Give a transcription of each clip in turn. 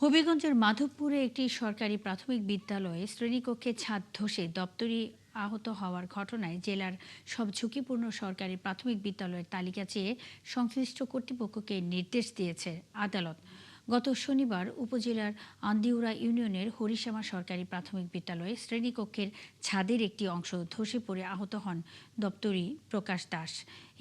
হবিগঞ্জের মাধবপুরে একটি সরকারি প্রাথমিক বিদ্যালয়ে শ্রেণীকক্ষে ছাদ ধসে দপ্তরি আহত হওয়ার ঘটনায় জেলার সব ঝুঁকিপূর্ণ সরকারি প্রাথমিক বিদ্যালয়ের তালিকা চেয়ে সংশ্লিষ্ট কর্তৃপক্ষকে নির্দেশ দিয়েছে আদালত। গত শনিবার উপজেলার আন্দিউরা ইউনিয়নের হরিশ্যামা সরকারি প্রাথমিক বিদ্যালয়ে শ্রেণীকক্ষের ছাদের একটি অংশ ধসে পড়ে আহত হন দপ্তরি প্রকাশ দাস।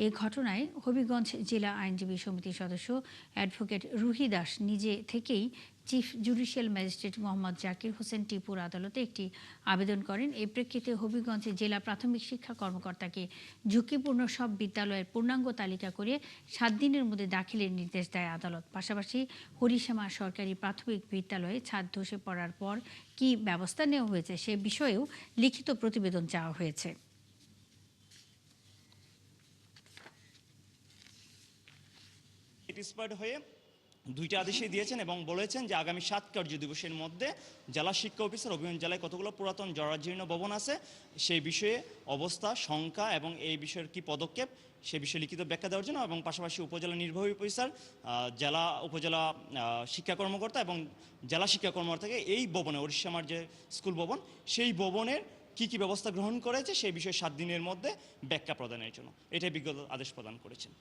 এ ঘটনায় হবিগঞ্জ জেলা আইনজীবী সমিতির সদস্য অ্যাডভোকেট রুহি দাস নিজে থেকেই chief judicial magistrate Mohammad Zakir Hossain টিপুর আদালতে একটি আবেদন করেন। এ প্রেক্ষিতে হবিগঞ্জে জেলা প্রাথমিক শিক্ষা কর্মকর্তাকে ঝুঁকিপূর্ণ সব বিদ্যালয়ের পূর্ণাঙ্গ তালিকা করে 7 দিনের মধ্যে দাখিলের নির্দেশ দেয় আদালত। পাশাপাশি হরিশ্যামা সরকারি প্রাথমিক বিদ্যালয়ে ছাদ ধসে পড়ার পর কী ব্যবস্থা নেওয়া হয়েছে সে বিষয়েও লিখিত প্রতিবেদন চাওয়া হয়েছে। স্যাটিসফাইড হয়ে দুইটা আদেশই দিয়েছেন এবং বলেছেন যে আগামী 7 কার্য দিবসের মধ্যে জেলা শিক্ষা অফিসার হবিগঞ্জ জেলায় কতগুলো পুরাতন জরাজীর্ণ ভবন আছে সেই বিষয়ে অবস্থা, সংখ্যা এবং এই বিষয়ের কি পদক্ষেপ সে বিষয়ে লিখিত ব্যাখ্যা দেওয়ার জন্য, এবং পাশাপাশি উপজেলা নির্বাহী অফিসার, জেলা উপজেলা শিক্ষা কর্মকর্তা এবং জেলা শিক্ষা কর্মকর্তাকে এই ভবনে হরিশ্যামার যে স্কুল ভবন সেই ভবনের কী কী ব্যবস্থা গ্রহণ করেছে সেই বিষয়ে 7 দিনের মধ্যে ব্যাখ্যা প্রদানের জন্য এটাই বিজ্ঞত আদেশ প্রদান করেছেন।